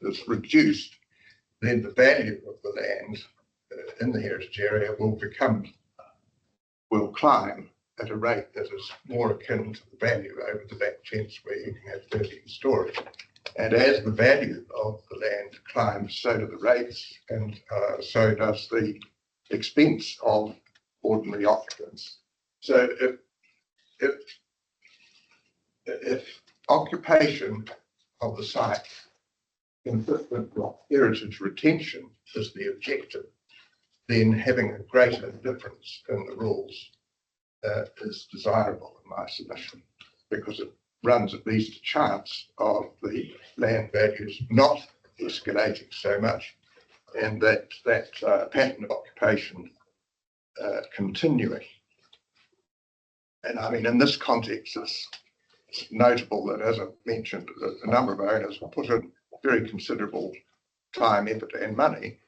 is reduced, then the value of the land in the heritage area will climb at a rate that is more akin to the value over the back fence where you can have 13 storage. And as the value of the land climbs, so do the rates, and so does the expense of ordinary occupants. So if occupation of the site consistent with heritage retention is the objective, then having a greater difference in the rules is desirable in my submission, because it runs at least a chance of the land values not escalating so much, and that pattern of occupation continuing. And I mean, in this context, it's notable that, as I mentioned, a number of owners put in very considerable time, effort and money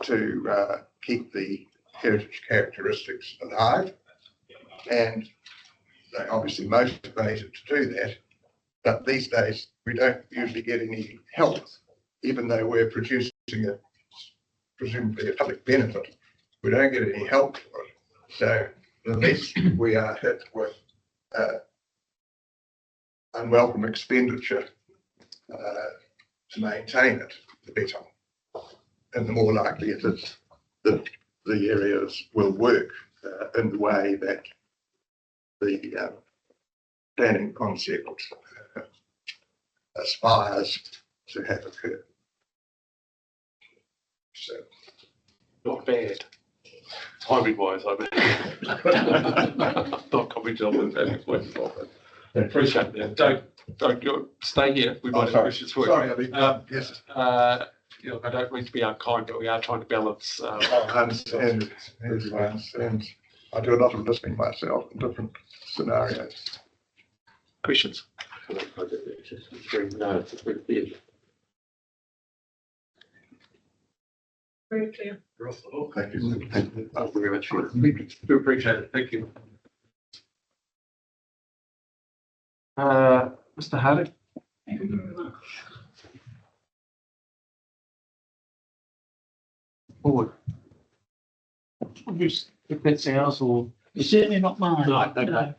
to keep the heritage characteristics alive, and they're obviously motivated to do that. But these days we don't usually get any help, even though we're producing presumably a public benefit. We don't get any help for it. So the less we are hit with unwelcome expenditure to maintain it, the better. And the more likely it is that the areas will work in the way that the planning concept aspires to have occurred. So, not bad. Timing wise, I mean, not commenting on the I appreciate that. Don't stay here. We might have questions for you. Sorry, yes. I don't mean to be unkind, but we are trying to balance. I understand. And I do a lot of listening myself in different scenarios. Questions? No, it's very clear. Very clear. Thank you. Thank you. Oh, very much. We do appreciate it. Thank you. Mr. Harding. Thank you very much. Forward. If that's ours or. It's certainly not mine. No, okay. No.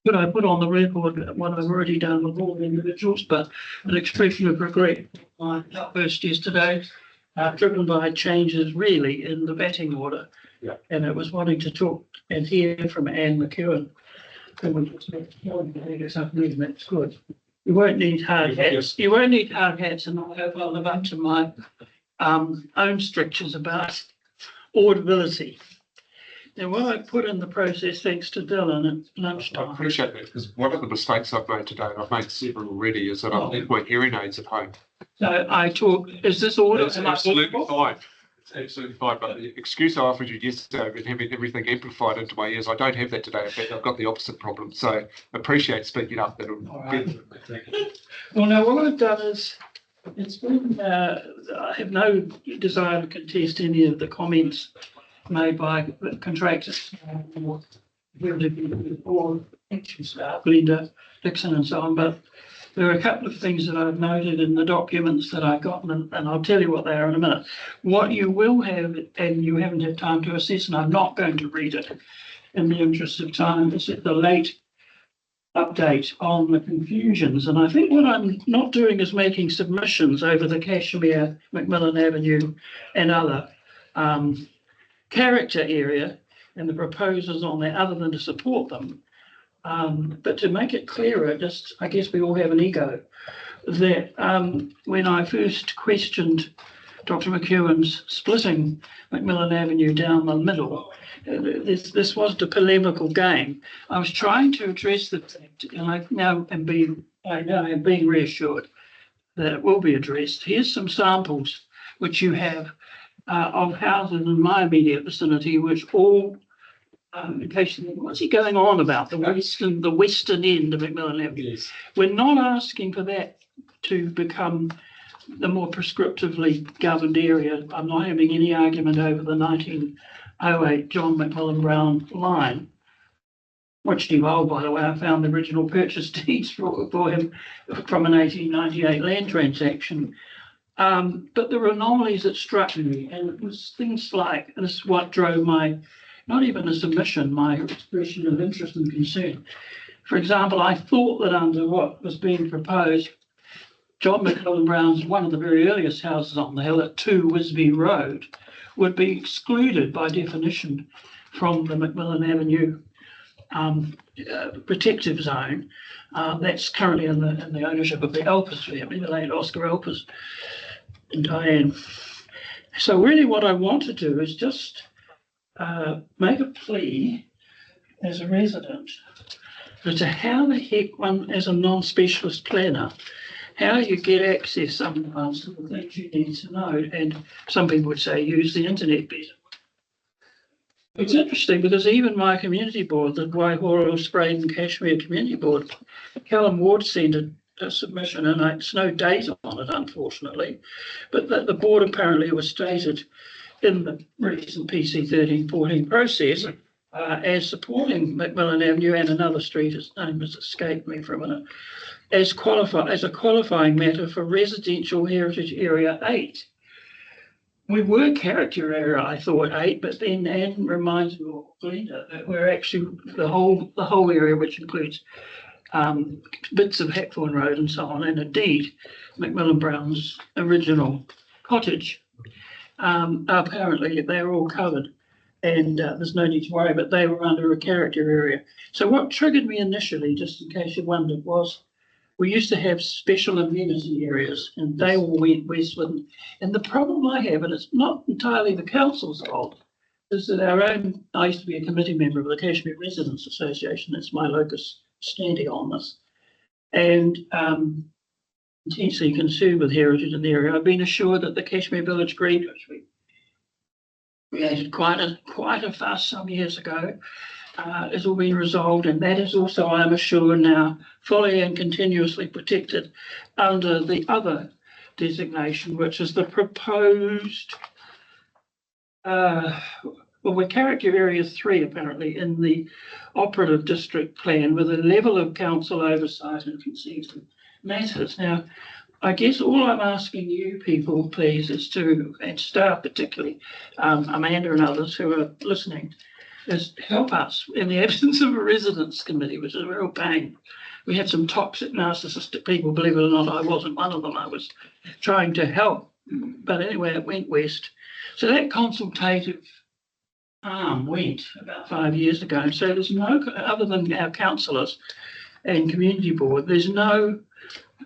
Could I put on the record what I've already done with all the individuals, but an expression of regret for my outburst yesterday, driven by changes really in the batting order. Yeah. And it was wanting to talk and hear from Anne McEwen. That's good. You won't need hard hats. You won't need hard hats, and I hope I'll live up to my own strictures about audibility. Now, what I put in the process, thanks to Dylan at lunchtime. I appreciate that, because one of the mistakes I've made today, and I've made several already, is that I've left my hearing aids at home. So I talk, is this order? It's absolutely fine. It's absolutely fine. But the excuse I offered you yesterday of having everything amplified into my ears, I don't have that today. In fact, I've got the opposite problem. So appreciate speaking up. That'll be. Well, now what I've done is, it's been, I have no desire to contest any of the comments made by contractors or action staff, Glenda, Dixon and so on, but there are a couple of things that I've noted in the documents that I got, and I'll tell you what they are in a minute. What you will have, and you haven't had time to assess, and I'm not going to read it in the interest of time, is the late update on the confusions. And I think what I'm not doing is making submissions over the Cashmere, Macmillan Avenue and other character area and the proposals on there, other than to support them. But to make it clearer, just I guess we all have an ego, that when I first questioned Dr. McEwen's splitting Macmillan Avenue down the middle, this wasn't a polemical game. I was trying to address the fact, and I now am being reassured that it will be addressed. Here's some samples which you have of houses in my immediate vicinity, which all, in case you think, what's he going on about? The western end of Macmillan Avenue. Yes. We're not asking for that to become the more prescriptively governed area. I'm not having any argument over the 1908 John Macmillan Brown line. which devolved, by the way. I found the original purchase deeds for him from an 1898 land transaction. But there were anomalies that struck me, and it was things like, and this is what drove my, not even a submission, my expression of interest and concern. For example, I thought that under what was being proposed, John Macmillan Brown's, one of the very earliest houses on the hill at 2 Wisby Road, would be excluded by definition from the Macmillan Avenue protective zone. That's currently in the ownership of the Elpers family, the late Oscar Elpers and Diane. So really what I want to do is just make a plea as a resident as to how the heck one, as a non-specialist planner, how you get access sometimes to the things you need to know. And some people would say use the internet better. It's interesting because even my community board, the Waihoro, Sprain and Kashmir Community Board, Callum Ward sent a submission, and it's no date on it, unfortunately, but that the board apparently was stated in the recent PC 1314 process as supporting Macmillan Avenue and another street, his name has escaped me for a minute, as a qualifying matter for residential heritage area 8. We were character area, I thought, 8, but then Anne reminds me, or Glenda, that we're actually the whole area, which includes bits of Hackthorne Road and so on, and indeed Macmillan Brown's original cottage. Apparently they're all covered, and there's no need to worry, but they were under a character area. So what triggered me initially, just in case you wondered, was we used to have special amenity areas, and they all went westward. And the problem I have, and it's not entirely the council's fault, is that I used to be a committee member of the Kashmir Residents Association. That's my locus standi on this, and intensely concerned with heritage in the area. I've been assured that the Kashmir Village Green, which we created quite a fuss some years ago, has all been resolved, and that is also, I am assured now, fully and continuously protected under the other designation, which is the proposed, we're character area 3 apparently in the operative district plan, with a level of council oversight and consensus matters. Now, I guess all I'm asking you people, please, is to, and staff particularly, Amanda and others who are listening, is help us in the absence of a residents committee, which is a real pain. We had some toxic, narcissistic people, believe it or not. I wasn't one of them. I was trying to help. But anyway, it went west. So that consultative arm went about 5 years ago. And so there's no, other than our councillors and community board, there's no,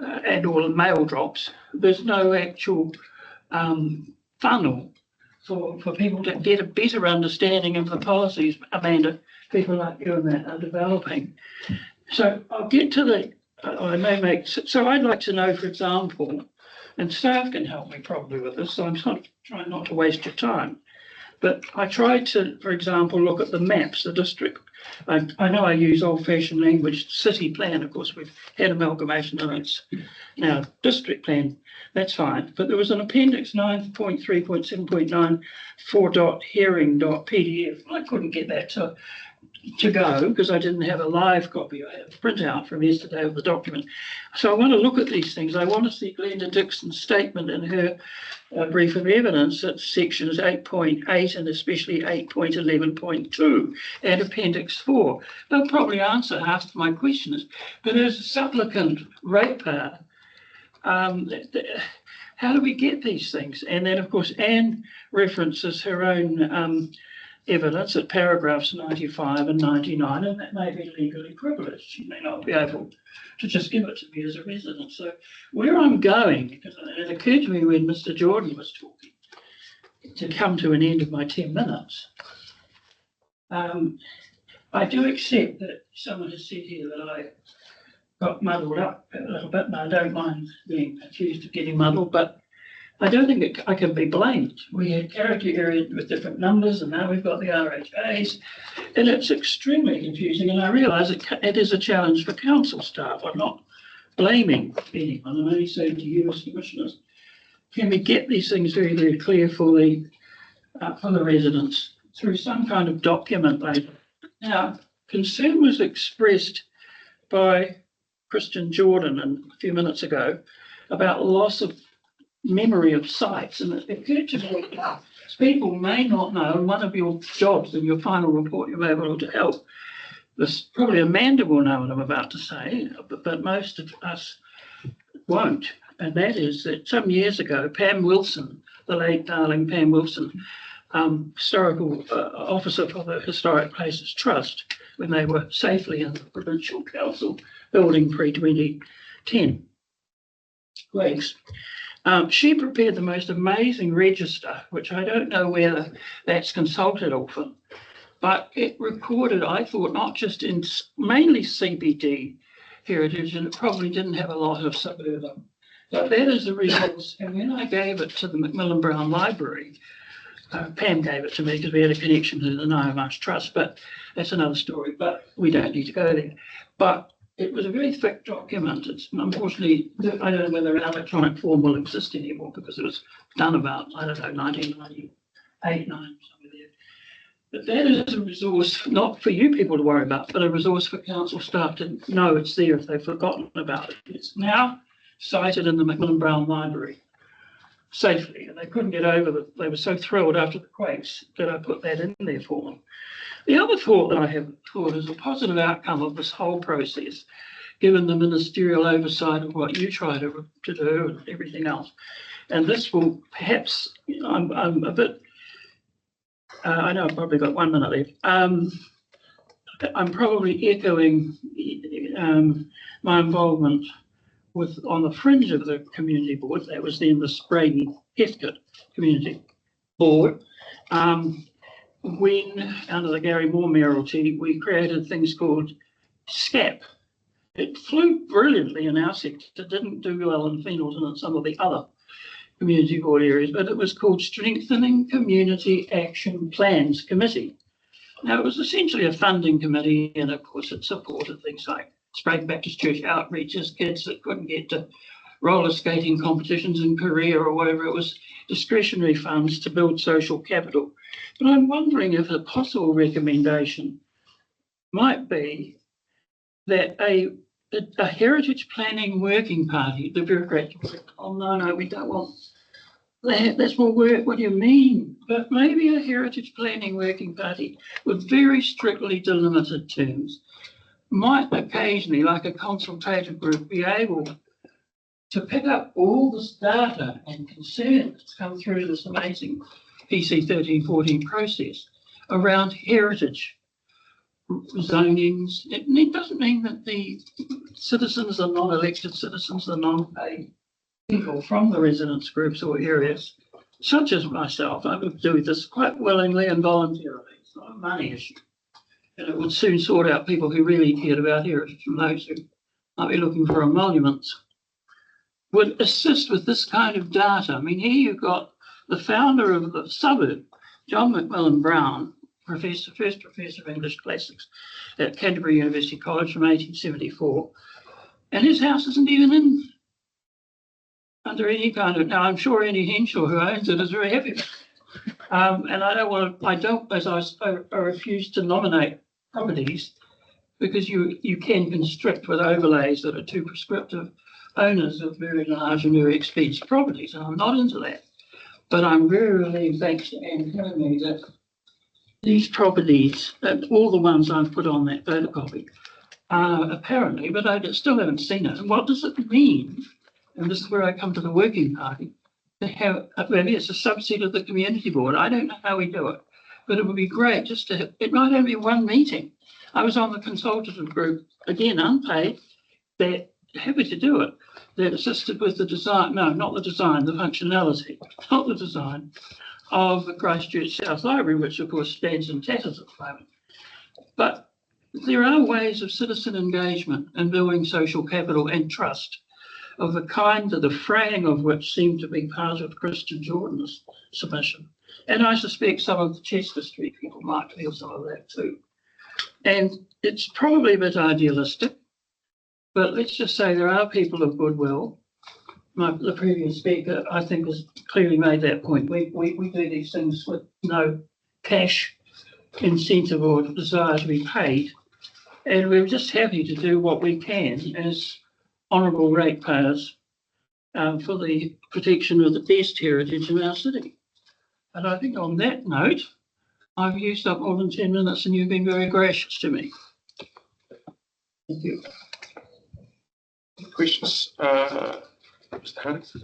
and all the mail drops, there's no actual funnel for people to get a better understanding of the policies, Amanda, people like you and that are developing. So I'll get to the, I may make, so I'd like to know, for example, and staff can help me probably with this, so I'm sort of trying not to waste your time, but I tried to, for example, look at the maps, the district. I know I use old-fashioned language, city plan, of course, we've had amalgamation and it's now district plan, that's fine. But there was an appendix 9.3.7.9 4.hearing.pdf. I couldn't get that to go because I didn't have a live copy. I have a printout from yesterday of the document. So I want to look at these things. I want to see Glenda Dixon's statement in her brief of evidence at sections 8.8 and especially 8.11.2 and appendix 4. They'll probably answer half of my questions, but as a supplicant ratepayer, how do we get these things? And then, of course, Anne references her own evidence at paragraphs 95 and 99, and that may be legally privileged. She may not be able to just give it to me as a resident. So where I'm going, because it occurred to me when Mr. Jordan was talking, to come to an end of my 10 minutes, I do accept that someone has said here that I got muddled up a little bit, and I don't mind being accused of getting muddled, but I don't think I can be blamed. We had character areas with different numbers, and now we've got the RHAs, and it's extremely confusing, and I realise it is a challenge for council staff. I'm not blaming anyone, I'm only saying to you as commissioners, can we get these things very, very clear for the residents through some kind of document later? Now, concern was expressed by Christian Jordan a few minutes ago about loss of memory of sites. And it occurred to me, people may not know, and one of your jobs in your final report, you may be able to help. This probably Amanda will know what I'm about to say, but most of us won't. And that is that some years ago, Pam Wilson, the late darling Pam Wilson, historical officer for the Historic Places Trust, when they were safely in the Provincial Council building pre-2010 weeks. She prepared the most amazing register, which I don't know whether that's consulted often, but it recorded, I thought, not just in mainly CBD heritage, and it probably didn't have a lot of suburban. But that is a resource, and when I gave it to the Macmillan Brown Library, Pam gave it to me because we had a connection to the Naomarsh Trust, but that's another story, but we don't need to go there. But it was a very thick document. It's unfortunately, I don't know whether an electronic form will exist anymore because it was done about, I don't know, 1998, 9, somewhere there. But that is a resource, not for you people to worry about, but a resource for council staff to know it's there if they've forgotten about it. It's now cited in the Macmillan Brown Library safely, and they couldn't get over that. They were so thrilled after the quakes that I put that in there for them. The other thought that I have thought is a positive outcome of this whole process, given the ministerial oversight of what you try to do and everything else. And this will perhaps, I'm a bit, I know I've probably got 1 minute left. I'm probably echoing my involvement with on the fringe of the community board. That was then the Sprayton Heathcote Community Board. When, under the Gary Moore mayoralty, we created things called SCAP. It flew brilliantly in our sector, didn't do well in Fenelton and some of the other community board areas, but it was called Strengthening Community Action Plans Committee. Now, it was essentially a funding committee, and of course it supported things like Sprayton Baptist Church outreaches, kids that couldn't get to roller skating competitions in Korea or whatever. It was discretionary funds to build social capital. But I'm wondering if a possible recommendation might be that a heritage planning working party, the bureaucrats, oh no, we don't want that, that's more work, what do you mean? But maybe a heritage planning working party with very strictly delimited terms might occasionally, like a consultative group, be able to pick up all this data and concern that's come through this amazing PC 1314 process around heritage zonings. It doesn't mean that the citizens are non-elected citizens, are non-paid people from the residents groups or areas, such as myself. I would do this quite willingly and voluntarily. It's not a money issue. And it would soon sort out people who really cared about heritage from those who might be looking for emoluments. Would assist with this kind of data. I mean, here you've got the founder of the suburb, John Macmillan Brown, first professor of English classics at Canterbury University College from 1874, and his house isn't even in under any kind of. Now, I'm sure Annie Henshaw, who owns it, is very happy about it. And I refuse to nominate properties because you can constrict with overlays that are too prescriptive owners of very large and very expensive properties, and I'm not into that. But I'm very relieved, thanks to Anne telling me, that these properties, all the ones I've put on that photocopy, apparently, but I still haven't seen it. And what does it mean? And this is where I come to the working party, to have, maybe it's a subset of the community board. I don't know how we do it, but it would be great just to, it might only be one meeting. I was on the consultative group, again, unpaid, they're happy to do it. That assisted with the design, no, not the design, the functionality, not the design of the Christchurch South Library, which of course stands in tatters at the moment. But there are ways of citizen engagement and building social capital and trust of the kind that the fraying of which seemed to be part of Christian Jordan's submission. And I suspect some of the Chester Street people might feel some of that too. And it's probably a bit idealistic, but let's just say there are people of goodwill. The previous speaker, I think, has clearly made that point. We do these things with no cash incentive or desire to be paid. And we're just happy to do what we can as honourable ratepayers for the protection of the best heritage in our city. And I think on that note, I've used up more than 10 minutes and you've been very gracious to me. Thank you. Questions, Mr. Harris?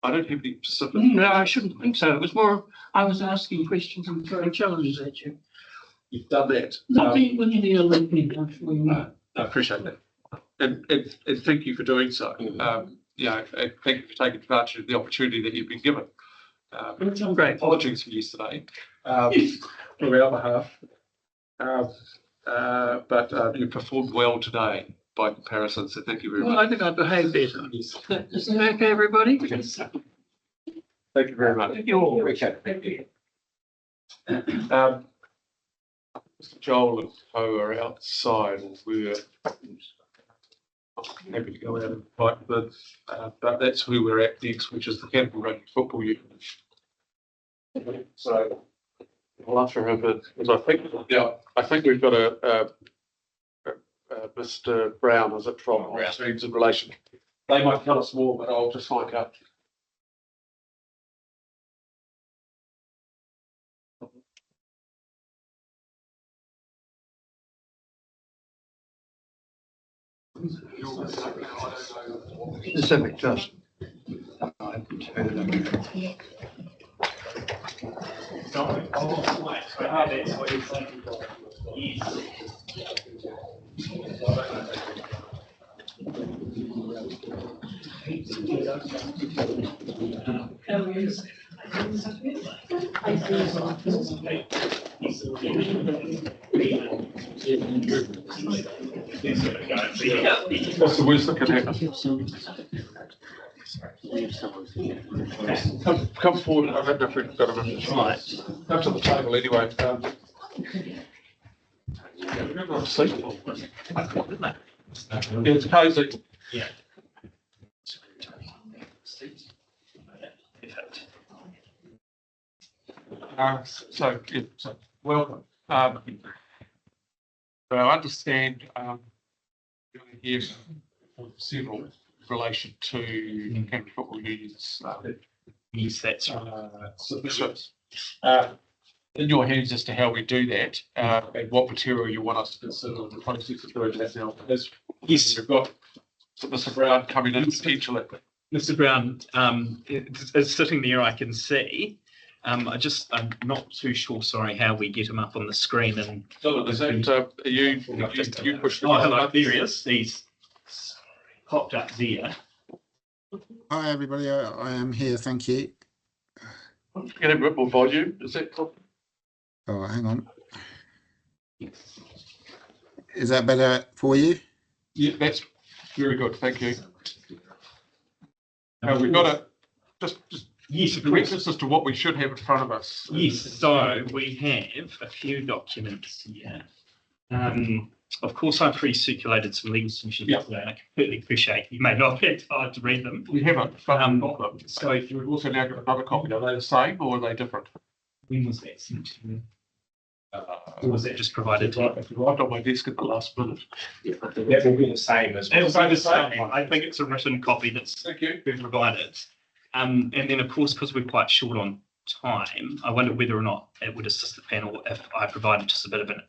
I don't have any specific. No, I shouldn't think so. It was more, I was asking questions and throwing challenges at you. You've done that. Not being willing to let me actually. I appreciate that. And thank you for doing so. And thank you for taking advantage of the opportunity that you've been given. Great. Apologies for yesterday from our behalf. But you performed well today by comparison, so thank you very Well, much. I think I behaved better. Yes. Is that okay, everybody? Yes. Thank you very much. Thank you all. Appreciate it. Thank you. Mr. Joel and Co are outside, and we're happy to go out and fight, but that's who we're at next, which is the Canterbury Rugby Football Union. So I'll answer her, but I think we've got a Mr. Brown, is it from Streams in relation? They might tell us more, but I'll just find out. Specific just. What's the worst that can happen? Come forward. I don't know if we've got a minute. Right. Come to the table anyway. It's cosy. Yeah. So welcome. So I understand you're here for several in relation to Canterbury Football Union's Yes, that's submissions. In your hands as to how we do that, and what material you want us to consider in the process of doing that now. yes, We've got Mr. Brown coming in potentially. Mr. Brown is sitting there. I can see. I'm not too sure. Sorry, how we get him up on the screen and. Dylan, is that you pushed? Oh, hello. There he is. He's popped up there. Hi everybody, I am here, thank you. Get a bit more volume. Is that? Oh, hang on. Is that better for you? Yeah, that's very good. Thank you. We've got a just Yes, of direct course. us as to what we should have in front of us. Yes, so we have a few documents here. Of course, I've pre-circulated some legal submissions today, and I completely appreciate you may not have had time to read them. We haven't, but got them. So We've also now got another copy. Are they the same or are they different? when was that sent to you? Or was that just provided to you? It arrived on my desk at the last minute. That will be the same as well. It'll be the same. I think it's a written copy that's Thank you. been provided. And then, of course, because we're quite short on time, I wonder whether or not it would assist the panel if I provided just a bit of an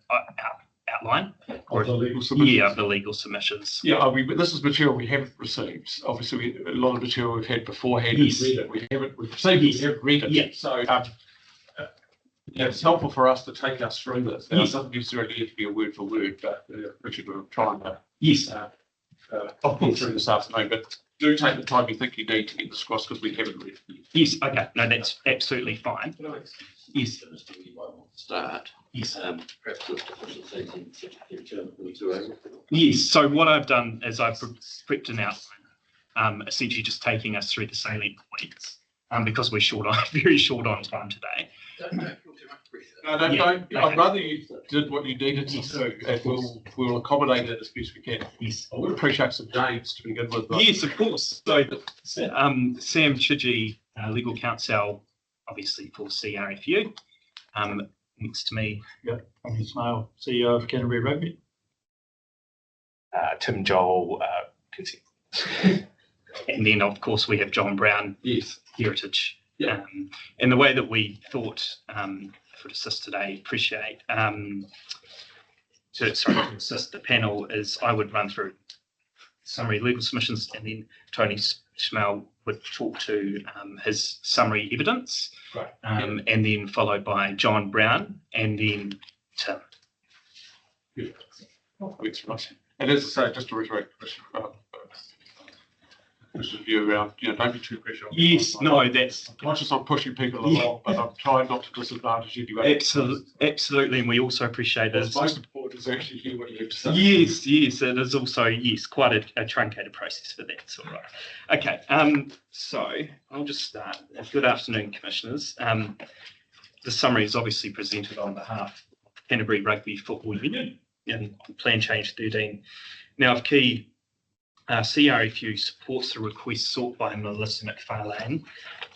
outline. Or the legal submissions. Yeah, of the legal submissions. Yeah, this is material we haven't received. Obviously, a lot of material we've had beforehand. Yes. We haven't, we've received it, we haven't read it. Yeah. So, it's helpful for us to take us through this. Now, it doesn't necessarily have to be a word for word, but Richard, we're trying to Yes. pull through this afternoon, but do take the time you think you need to get this across because we haven't read it. Yes. Okay. No, that's absolutely fine. Yes. Start. Yes. Perhaps with deficiencies in certificate term. Yes. So what I've done is I've prepped an outline, essentially just taking us through the salient points, because we're very short on time today. Don't feel too much pressure. No, don't. Yeah, I'd okay. rather you did what you needed to do, and we'll accommodate it as best we can. Yes. I would appreciate some names to begin with. But Yes, of course. So, Sam Chidgey, legal counsel, obviously for CRFU. next to me, Tony Smale, CEO of Canterbury Rugby. Tim Joel, consent. And then, of course, we have John Brown, Yes. Heritage. Yeah. And the way that we thought would assist today, appreciate, to assist the panel is I would run through summary legal submissions, and then Tony Smale would talk to his summary evidence, Right. and then followed by John Brown, and then Tim. And as I say, just to reiterate, Chris's view around, don't be too pressure. Yes, no, that's I'm conscious of pushing people along, but I'm trying not to disadvantage anybody. absolutely, and we also appreciate What's it. most important is actually hear what you have to say. Yes, it is also, quite a truncated process for that. It's all right. Okay, so I'll just start. Good afternoon, Commissioners. The summary is obviously presented on behalf of Canterbury Rugby Football Union and Plan Change 13. Now, of key, CRFU supports the request sought by Melissa McFarlane,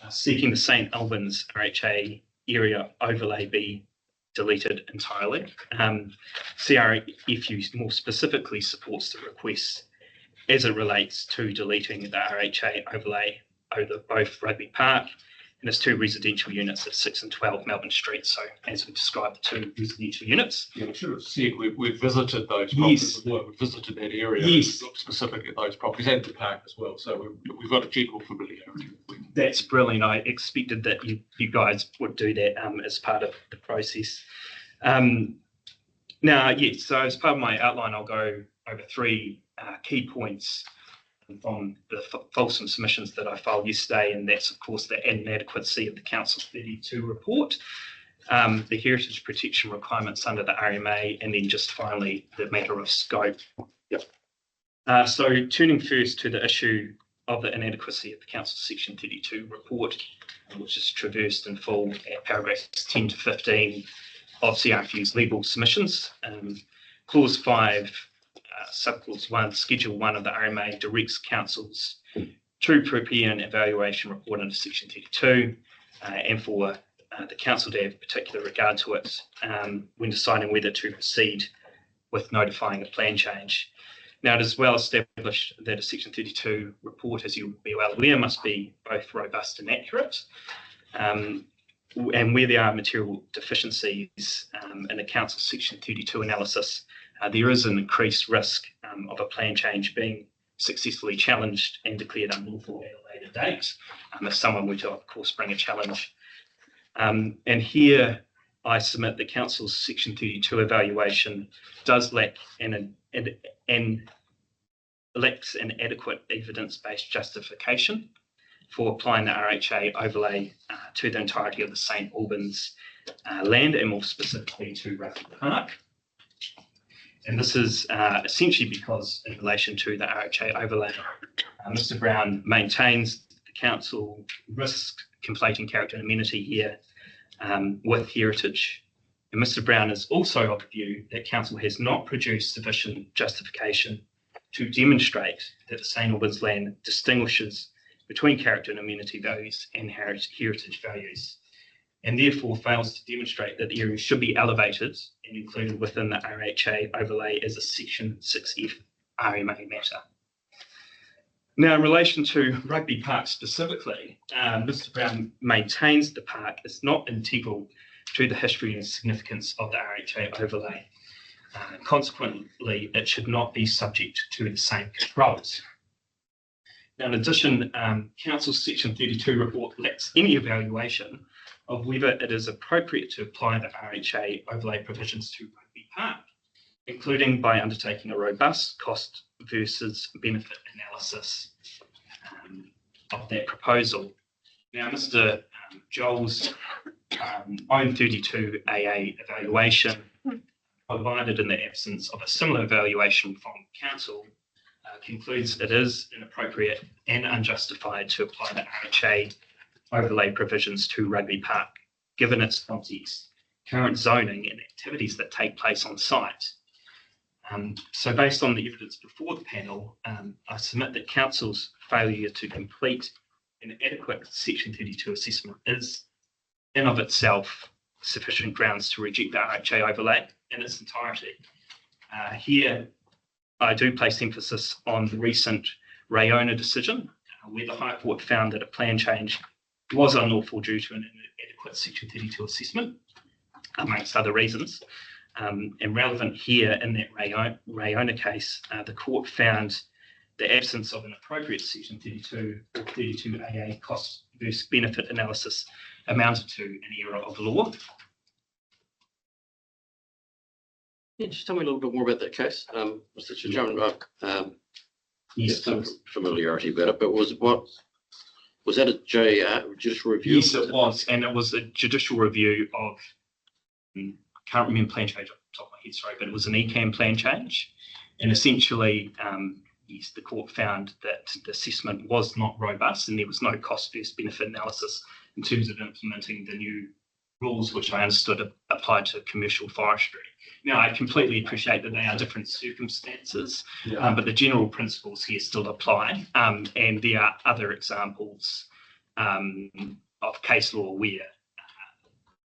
seeking the St Albans RHA area overlay be deleted entirely. CRFU more specifically supports the request as it relates to deleting the RHA overlay over both Rugby Park and its 2 residential units at 6 and 12 Melbourne Street. So as we described, the 2 residential units. Yeah, we should have said we've visited those properties as well. We've visited that area. Yes. Looked specifically at those properties and the park as well. So we've got a general familiarity. That's brilliant. I expected that you guys would do that as part of the process. Now, yes, so as part of my outline, I'll go over 3 key points from the fulsome submissions that I filed yesterday, and that's, of course, the inadequacy of the Council 32 report, the heritage protection requirements under the RMA, and then just finally the matter of scope. Yep. So turning first to the issue of the inadequacy of the Council Section 32 report, which is traversed in full at paragraphs 10 to 15 of CRFU's legal submissions. Clause 5, subclause 1, Schedule 1 of the RMA directs councils to prepare an evaluation report under Section 32 and for the council to have particular regard to it when deciding whether to proceed with notifying a plan change. Now, it is well established that a Section 32 report, as you'll be well aware, must be both robust and accurate. And where there are material deficiencies in a council Section 32 analysis, there is an increased risk of a plan change being successfully challenged and declared unlawful at a later date, if someone were to, of course, bring a challenge. And here I submit the council's Section 32 evaluation does lack an adequate evidence-based justification for applying the RHA overlay to the entirety of the St Albans land, and more specifically to Rugby Park. And this is essentially because in relation to the RHA overlay, Mr Brown maintains the council risks conflating character and amenity here with heritage. And Mr Brown is also of the view that council has not produced sufficient justification to demonstrate that the St Albans land distinguishes between character and amenity values and heritage values, and therefore fails to demonstrate that the area should be elevated and included within the RHA overlay as a Section 6F RMA matter. Now, in relation to Rugby Park specifically, Mr Brown maintains the park is not integral to the history and significance of the RHA overlay. Consequently, it should not be subject to the same controls. Now, in addition, Council's Section 32 report lacks any evaluation of whether it is appropriate to apply the RHA overlay provisions to Rugby Park, including by undertaking a robust cost versus benefit analysis of that proposal. Now, Mr. Joel's own 32 AA evaluation, provided in the absence of a similar evaluation from Council, concludes it is inappropriate and unjustified to apply the RHA overlay provisions to Rugby Park, given its context, current zoning and activities that take place on site. So based on the evidence before the panel, I submit that Council's failure to complete an adequate Section 32 assessment is in of itself sufficient grounds to reject the RHA overlay in its entirety. Here, I do place emphasis on the recent Rayona decision, where the High Court found that a plan change was unlawful due to an inadequate Section 32 assessment, amongst other reasons. And relevant here in that Rayona case, the court found the absence of an appropriate Section 32 or 32AA cost versus benefit analysis amounted to an error of law. Yeah, just tell me a little bit more about that case, Mr. Chidgey. Yes, Some familiarity about it, but was that a judicial review? Yes, it was, and it was a judicial review of. I can't remember plan change off the top of my head, sorry, but it was an ECAM plan change, and essentially, yes, the court found that the assessment was not robust, and there was no cost versus benefit analysis in terms of implementing the new rules, which I understood applied to commercial forestry. Now, I completely appreciate that they are different circumstances, but the general principles here still apply. And there are other examples of case law where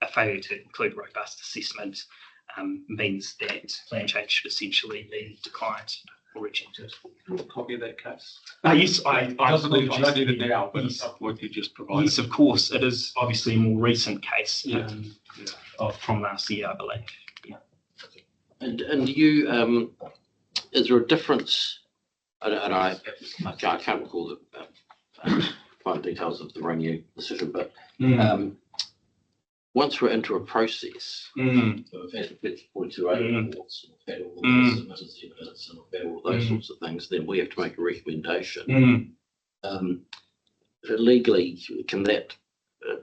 a failure to include robust assessment means that plan change should essentially be declined or rejected. A copy of that case? Yes, I don't need it now, but yes, what you just provided. yes, of course. It is obviously a more recent case Yeah. from last year, I believe. And you, is there a difference? And I can't recall the fine details of the Rugby decision, but once we're into a process, so we've had 50.28 reports, we've had all the submitted evidence, and we've had all those sorts of things, then we have to make a recommendation. Legally, can that,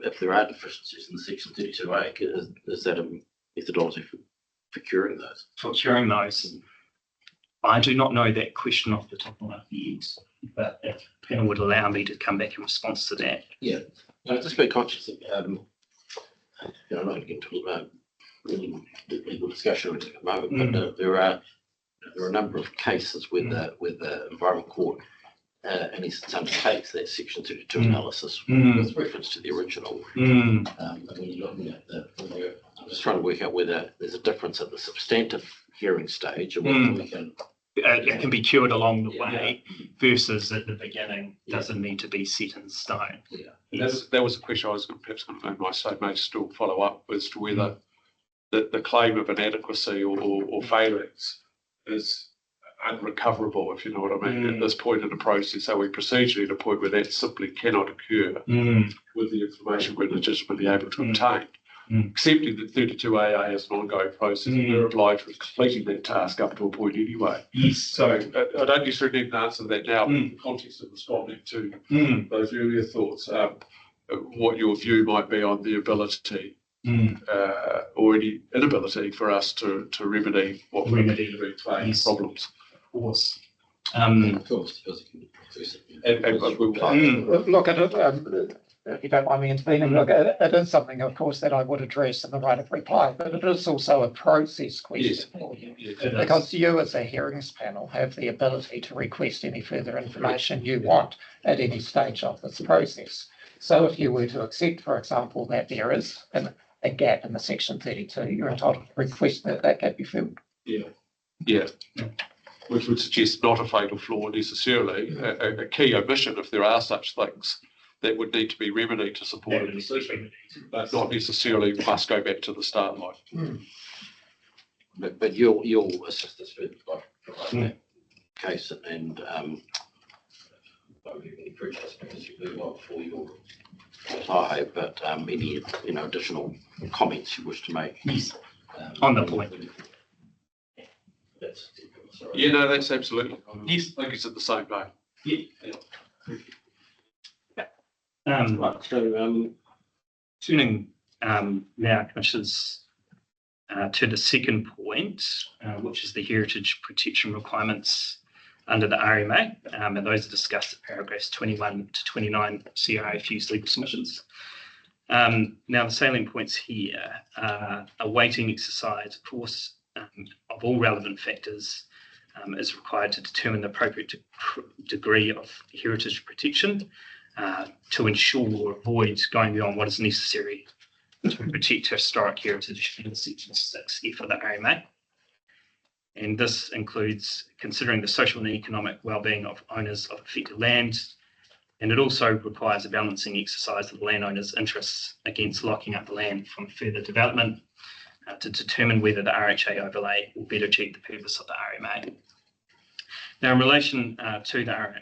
if there are deficiencies in Section 32A, is that a methodology for curing those? For curing those, I do not know that question off the top of my head, but if the panel would allow me to come back in response to that. Yeah, I'm just very conscious of, I'm not going to get into legal discussion at the moment, but there are a number of cases where the Environment Court in essence undertakes that Section 32 analysis with reference to the original. And when you're looking at I'm just trying to work out whether there's a difference at the substantive hearing stage and whether we can. It can be cured along the way versus at the beginning doesn't need to be set in stone. That was a question I was perhaps going to may still follow up as to whether the claim of inadequacy or failings is unrecoverable, if you know what I mean, at this point in the process. Are we procedurally at a point where that simply cannot occur with the information we're legitimately able to obtain? Accepting that 32AA is an ongoing process, and we're obliged with completing that task up to a point anyway. Yes. So I don't necessarily need an answer to that now, but in the context of responding to those earlier thoughts, what your view might be on the ability or any inability for us to remedy what we need to claim problems. Of course. Of course, because it can be Look at it, if you don't mind me intervening, look, it is something, of course, that I would address in the right of reply, but it is also a process question for you. Because you as a hearings panel have the ability to request any further information you want at any stage of this process. So if you were to accept, for example, that there is a gap in the Section 32, you're entitled to request that that gap be filled. Yeah. Which would suggest not a fatal flaw necessarily, a key omission if there are such things that would need to be remedied to support a decision, but not necessarily must go back to the start line. But you'll assist us with that case and really appreciate because you do well for your reply, but any additional comments you wish to make On the point. That's Yeah, no, that's absolutely. Yes, I think it's at the same vein. right. So Turning now, Commissioners, to the second point, which is the heritage protection requirements under the RMA, and those are discussed at paragraphs 21 to 29 CRAFU's legal submissions. Now, the salient points here are a weighting exercise, of course, of all relevant factors is required to determine the appropriate degree of heritage protection to ensure or avoid going beyond what is necessary to protect historic heritage in section 6F of the RMA. And this includes considering the social and economic well-being of owners of affected land. And it also requires a balancing exercise of the landowner's interests against locking up the land from further development to determine whether the RHA overlay will better achieve the purpose of the RMA. Now, in relation to the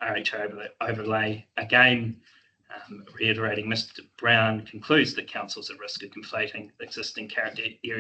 RHA overlay, again, reiterating, Mr. Brown concludes that council is at risk of conflating the existing character area